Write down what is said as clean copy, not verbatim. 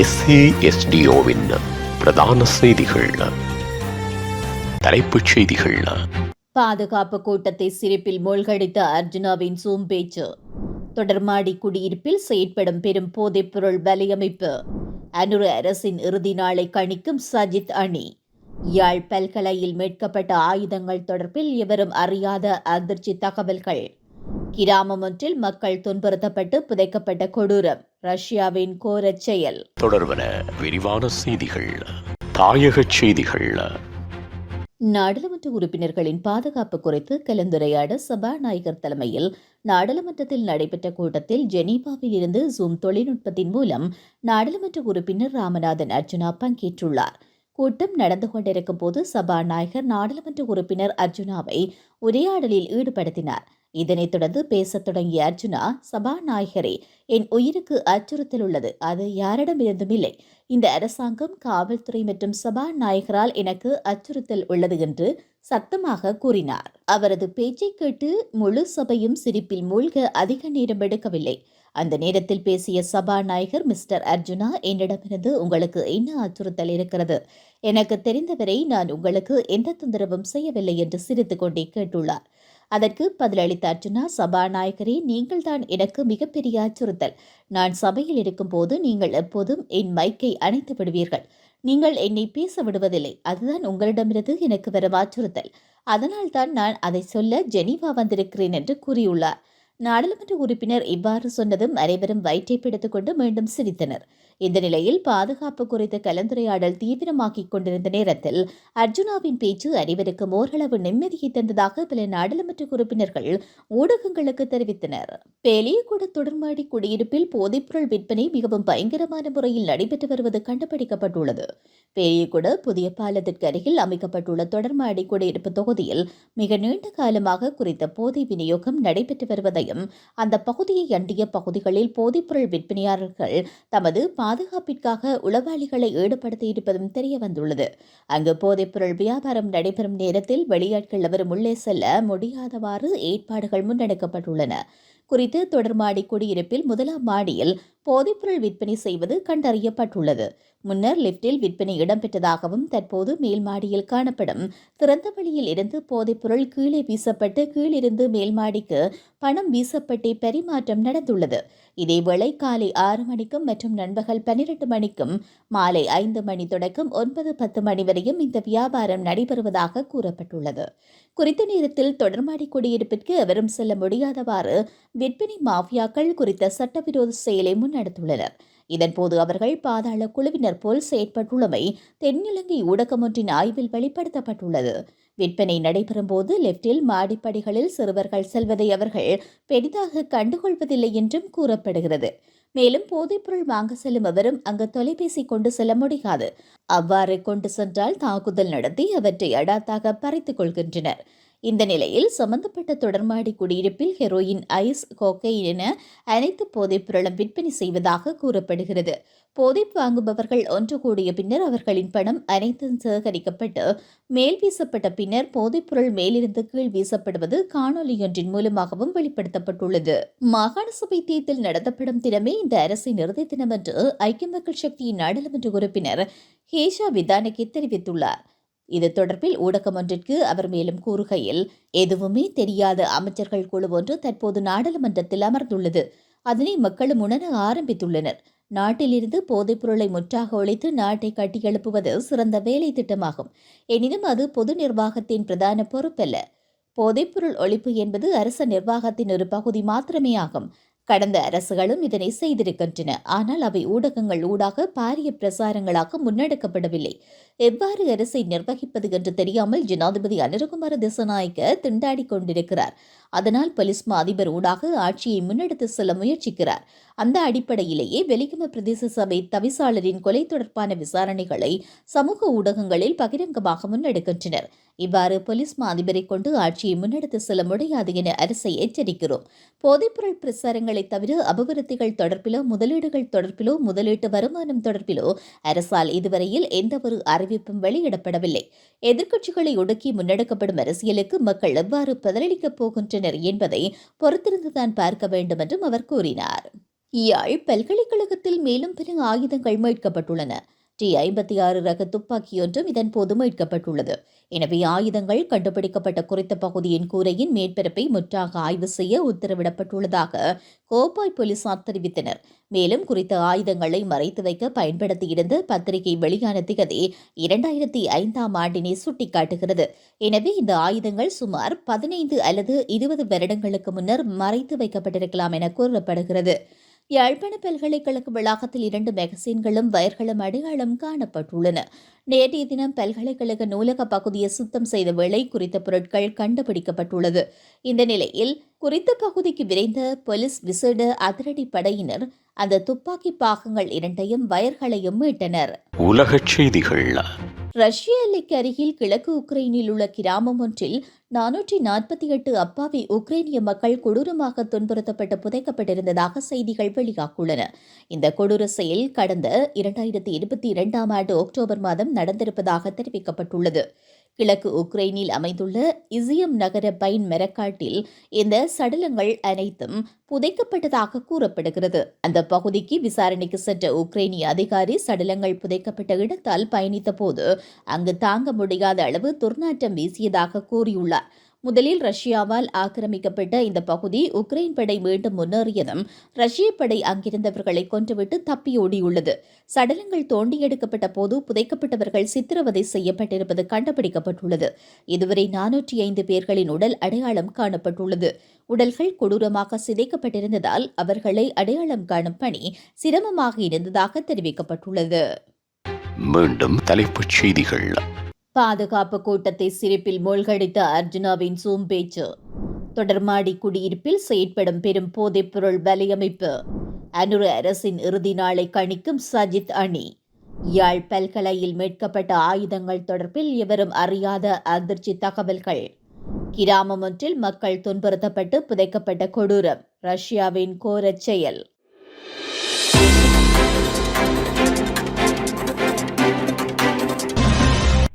SASDOவின் பிரதான செய்திகள். தலைப்புச் செய்திகள். பாதுகாப்பு கூட்டத்தை சிரிப்பில் மூழ்கடித்த அர்ஜுனாவின் சூம் பேச்சு. தொடர்மாடி குடியிருப்பில் செயற்படும் பெரும் போதைப்பொருள் வலையமைப்பு. அனுர அரசின் இறுதி நாளை கணிக்கும் சஜித் அணி. யாழ் பல்கலையில் மீட்கப்பட்ட ஆயுதங்கள் தொடர்பில் எவரும் அறியாத அதிர்ச்சி தகவல்கள். கிராமம் ஒன்றில் மக்கள் துன்புறுத்தப்பட்டு புதைக்கப்பட்ட கொடூரம். ரஷ்யாவின் கோரச் செயல். தொடர்பன விரிவான செய்திகள். தாயக செய்திகள். நாடாளுமன்ற உறுப்பினர்களின் பாதுகாப்பு குறித்து கலந்துரையாட சபாநாயகர் தலைமையில் நாடாளுமன்றத்தில் நடைபெற்ற கூட்டத்தில் ஜெனீவாவில் இருந்து ஜூம் தொழில்நுட்பத்தின் மூலம் நாடாளுமன்ற உறுப்பினர் ராமநாதன் அர்ஜுனா பங்கேற்றுள்ளார். கூட்டம் நடந்து கொண்டிருக்கும் போது சபாநாயகர் நாடாளுமன்ற உறுப்பினர் அர்ஜுனாவை உரையாடலில் ஈடுபடுத்தினார். இதனைத் தொடர்ந்து பேசத் தொடங்கிய அர்ஜுனா, சபாநாயகரே, என் உயிருக்கு அச்சுறுத்தல் உள்ளது. அது யாரிடமிருந்தும் இல்லை. இந்த அரசாங்கம், காவல்துறை மற்றும் சபாநாயகரால் எனக்கு அச்சுறுத்தல் உள்ளது என்று சத்தமாக கூறினார். அவரது பேச்சை கேட்டு முழு சபையும் சிரிப்பில் மூழ்க அதிக நேரம் எடுக்கவில்லை. அந்த நேரத்தில் பேசிய சபாநாயகர், மிஸ்டர் அர்ஜுனா, என்னிடமிருந்து உங்களுக்கு என்ன அச்சுறுத்தல் இருக்கிறது? எனக்கு தெரிந்தவரை நான் உங்களுக்கு எந்த தொந்தரவும் செய்யவில்லை என்று சிரித்துக் கொண்டே கேட்டுள்ளார். அதற்கு பதிலளித்த அர்ஜுனா, சபாநாயகரே, நீங்கள் தான் எனக்கு மிகப்பெரிய அச்சுறுத்தல். நான் சபையில் இருக்கும் போது நீங்கள் எப்போதும் என் மைக்கை அணைத்து விடுவீர்கள். நீங்கள் என்னை பேச விடுவதில்லை. அதுதான் உங்களிடமிருந்து எனக்கு வரும் அச்சுறுத்தல். அதனால்தான் நான் அதை சொல்ல ஜெனீவா வந்திருக்கிறேன் என்று கூறியுள்ளார். நாடாளுமன்ற உறுப்பினர் இவ்வாறு சொன்னதும் அனைவரும் வயிற்றை பிடித்துக் கொண்டு மீண்டும் சிரித்தனர். இந்த நிலையில் பாதுகாப்பு குறித்த கலந்துரையாடல் தீவிரமாக்கிக் கொண்டிருந்த நேரத்தில் அர்ஜுனாவின் பேச்சு அனைவருக்கும் ஓரளவு நிம்மதியை தந்ததாக பல நாடாளுமன்ற உறுப்பினர்கள் ஊடகங்களுக்கு தெரிவித்தனர். பேலியகுட தொடர்மாடி குடியிருப்பில் போதைப்பொருள் விற்பனை மிகவும் பயங்கரமான முறையில் நடைபெற்று வருவது கண்டுபிடிக்கப்பட்டுள்ளது. பேலியகுட புதிய பாலத்திற்கு அருகில் அமைக்கப்பட்டுள்ள தொடர்மாடி குடியிருப்பு தொகுதியில் மிக நீண்ட காலமாக குறித்த போதை விநியோகம் நடைபெற்று வருவதையும் அந்த பகுதியை அண்டிய பகுதிகளில் போதைப்பொருள் விற்பனையாளர்கள் தமது பாதுகாப்பிற்காக உளவாளிகளை ஈடுபடுத்தியிருப்பதும் தெரியவந்துள்ளது. அங்கு போதைப்பொருள் வியாபாரம் நடைபெறும் நேரத்தில் வெளியாட்கள் எவரும் உள்ளே செல்ல முடியாதவாறு ஏற்பாடுகள் முன்னெடுக்கப்பட்டுள்ளன. குறித்து தொடர்மாடி குடியிருப்பில் முதலாம் மாடியில் போதைப்பொருள் விற்பனை செய்வது கண்டறியப்பட்டுள்ளது. முன்னர் லிப்டில் விற்பனை இடம்பெற்றதாகவும் தற்போது மேல் மாடியில் காணப்படும் திறந்த வழியில் இருந்து போதைப்பொருள் கீழே வீசப்பட்டு கீழிருந்து மேல் மாடிக்கு பணம் வீசப்பட்டே பரிமாற்றம் நடந்துள்ளது. இதேவேளை காலை 6 மணிக்கும் மற்றும் நண்பகல் 12 மணிக்கும் மாலை 5 மணி தொடக்கம் 9-10 மணி வரையும் இந்த வியாபாரம் நடைபெறுவதாக கூறப்பட்டுள்ளது. குறித்த நேரத்தில் தொடர்மாடி குடியிருப்பிற்கு எவரும் செல்ல முடியாதவாறு விற்பனை மாஃபியாக்கள் குறித்த சட்டவிரோத செயலை முன்னெடுத்துள்ளனர். இதன்போது அவர்கள் பாதாள குழுவினர் போல் செயற்பட்டுள்ளமை தென்னிலங்கை ஊடகம் ஒன்றின் ஆய்வில் வெளிப்படுத்தப்பட்டுள்ளது. விற்பனை நடைபெறும் போது லெப்டில் மாடிப்படிகளில் சிறுவர்கள் செல்வதை அவர்கள் பெரிதாக கண்டுகொள்வதில்லை என்றும் கூறப்படுகிறது. மேலும் போதைப்பொருள் வாங்க செல்லும் எவரும் அங்கு தொலைபேசி கொண்டு செல்ல முடியாது. அவ்வாறு கொண்டு சென்றால் தாக்குதல் நடத்தி அவற்றை அடாத்தாக பறித்துக் கொள்கின்றனர். இந்த நிலையில் சம்பந்தப்பட்ட தொடர்மாடி குடியிருப்பில் ஹெரோயின், ஐஸ், கோக்கைன் என அனைத்து போதைப்பொருளும் விற்பனை செய்வதாக கூறப்படுகிறது. போதை வாங்குபவர்கள் ஒன்று கூடிய பின்னர் அவர்களின் பணம் அனைத்தும் சேகரிக்கப்பட்டு மேல் வீசப்பட்ட பின்னர் போதைப்பொருள் மேலிருந்து கீழ் வீசப்படுவது காணொலியொன்றின் மூலமாகவும் வெளிப்படுத்தப்பட்டுள்ளது. மாகாண சபை தேர்தல் நடத்தப்படும் தினமே இந்த அரசின் இறுதி தினம் என்று ஐக்கிய மக்கள் சக்தியின் நாடாளுமன்ற உறுப்பினர் ஹேஷா விதானகே தெரிவித்துள்ளார். இது தொடர்பில் ஊடகம் ஒன்றிற்கு அவர் மேலும் கூறுகையில், எதுவுமே தெரியாத அமைச்சர்கள் குழு ஒன்று தற்போது நாடாளுமன்றத்தில் அமர்ந்துள்ளது. அதனை மக்களும் உணர ஆரம்பித்துள்ளனர். நாட்டிலிருந்து போதைப்பொருளை முற்றாக ஒழித்து நாட்டை கட்டியெழுப்புவது சிறந்த வேலை திட்டமாகும். எனினும் அது பொது நிர்வாகத்தின் பிரதான பொறுப்பல்ல. போதைப்பொருள் ஒழிப்பு என்பது அரச நிர்வாகத்தின் ஒரு பகுதி மாத்திரமே ஆகும். கடந்த அரசுகளும் இதனை செய்திருக்கின்றன. ஆனால் அவை ஊடகங்கள் ஊடாக பாரிய பிரசாரங்களாக முன்னெடுக்கப்படவில்லை. எவ்வாறு அரசை நிர்வகிப்பது என்று தெரியாமல் ஜனாதிபதி அனுரகுமார திசாநாயக்க திண்டாடிக் கொண்டிருக்கிறார். அதனால் போலீஸ் அதிபர் ஊடாக ஆட்சியை முன்னெடுத்து செல்ல முயற்சிக்கிறார். அந்த அடிப்படையிலேயே வெலிகம பிரதேச சபை தவிசாளரின் கொலை தொடர்பான விசாரணைகளை சமூக ஊடகங்களில் பகிரங்கமாக முன்னெடுக்கின்றனர். இவ்வாறு போலீஸ் அதிபரை கொண்டு ஆட்சியை முன்னெடுத்து செல்ல முடியாது என அரசை எச்சரிக்கிறோம். போதைப்பொருள் பிரசாரங்களை தவிர அபிவிருத்திகள் தொடர்பிலோ முதலீடுகள் தொடர்பிலோ முதலீட்டு வருமானம் தொடர்பிலோ அரசால் இதுவரையில் எந்தவொரு அறிவிப்பும் வெளியிடப்படவில்லை. எதிர்க்கட்சிகளை ஒடுக்கி முன்னெடுக்கப்படும் அரசியலுக்கு மக்கள் எவ்வாறு பதிலளிக்கப் போகின்றனர் என்பதை பொறுத்திருந்துதான் பார்க்க வேண்டும் என்றும் அவர் கூறினார். யாழ் பல்கலைக்கழகத்தில் மேலும் பல ஆயுதங்கள் மீட்கப்பட்டுள்ளன. T-56 ரக துப்பாக்கியொன்றும் இதன் போது மீட்கப்பட்டுள்ளது. எனவே ஆயுதங்கள் கண்டுபிடிக்கப்பட்ட குறித்த பகுதியின் கூரையின் மேற்பரப்பை முற்றாக ஆய்வு செய்ய உத்தரவிடப்பட்டுள்ளதாக கோப்பாய் போலீசார் தெரிவித்தனர். மேலும் குறித்த ஆயுதங்களை மறைத்து வைக்க பயன்படுத்தியிருந்த பத்திரிகை வெளியான திகதி 2005ஆம் ஆண்டினை சுட்டிக்காட்டுகிறது. எனவே இந்த ஆயுதங்கள் சுமார் 15 அல்லது 20 வருடங்களுக்கு முன்னர் மறைத்து வைக்கப்பட்டிருக்கலாம் என கூறப்படுகிறது. யாழ்ப்பாண பல்கலைக்கழக வளாகத்தில் 2 மெகசீன்களும் வயர்களும் அடையாளம் காணப்பட்டுள்ளன. நேற்றைய தினம் பல்கலைக்கழக நூலக பகுதியை சுத்தம் செய்த வேளை குறித்த பொருட்கள் கண்டுபிடிக்கப்பட்டுள்ளது. இந்த நிலையில் குறித்த பகுதிக்கு விரைந்த போலீஸ் விசேட அதிரடி படையினர் அந்த துப்பாக்கி பாகங்கள் 2யும் வயர்களையும் மீட்டனர். உலகச் செய்திகள். ரஷ்ய எல்லைக்கு அருகில் கிழக்கு உக்ரைனில் உள்ள கிராமம் ஒன்றில் 448 அப்பாவி உக்ரைனிய மக்கள் கொடூரமாக துன்புறுத்தப்பட்டு புதைக்கப்பட்டிருந்ததாக செய்திகள் வெளியாகியுள்ளன. இந்த கொடூர செயல் கடந்த 2022ஆம் ஆண்டு அக்டோபர் மாதம் நடந்திருப்பதாக தெரிவிக்கப்பட்டுள்ளது. கிழக்கு உக்ரைனில் அமைந்துள்ள இசியம் நகர பைன் மரக்காட்டில் இந்த சடலங்கள் அனைத்தும் புதைக்கப்பட்டதாக கூறப்படுகிறது. அந்த பகுதிக்கு விசாரணைக்கு சென்ற உக்ரைனிய அதிகாரி சடலங்கள் புதைக்கப்பட்ட இடத்தால் பயணித்த போது அங்கு தாங்க முடியாத அளவு துர்நாற்றம் வீசியதாக கூறியுள்ளார். முதலில் ரஷ்யாவால் ஆக்கிரமிக்கப்பட்ட இந்த பகுதி உக்ரைன் படை மீண்டும் முன்னேறியதும் ரஷ்ய படை அங்கிருந்தவர்களை கொன்றுவிட்டு தப்பியோடியுள்ளது. சடலங்கள் தோண்டி எடுக்கப்பட்ட போது புதைக்கப்பட்டவர்கள் சித்திரவதை செய்யப்பட்டிருப்பது கண்டுபிடிக்கப்பட்டுள்ளது. இதுவரை 405 பேர்களின் உடல் அடையாளம் காணப்பட்டுள்ளது. உடல்கள் கொடூரமாக சிதைக்கப்பட்டிருந்ததால் அவர்களை அடையாளம் காணும் பணி சிரமமாக இருந்ததாக தெரிவிக்கப்பட்டுள்ளது. மீண்டும் தலைப்புச் செய்திகள். பாதுகாப்பு கூட்டத்தை சிரிப்பில் மூழ்கடித்த அர்ஜுனாவின் சூம் பேச்சு. தொடர்மாடி குடியிருப்பில் செயற்படும் பெரும் போதைப்பொருள் வலையமைப்பு. அனுர அரசின் இறுதி நாளை கணிக்கும் சஜித் அணி. யாழ் பல்கலையில் மீட்கப்பட்ட ஆயுதங்கள் தொடர்பில் எவரும் அறியாத அதிர்ச்சி தகவல்கள். கிராமம் ஒன்றில் மக்கள் துன்புறுத்தப்பட்டு புதைக்கப்பட்ட கொடூரம். ரஷ்யாவின் கோரச் செயல்.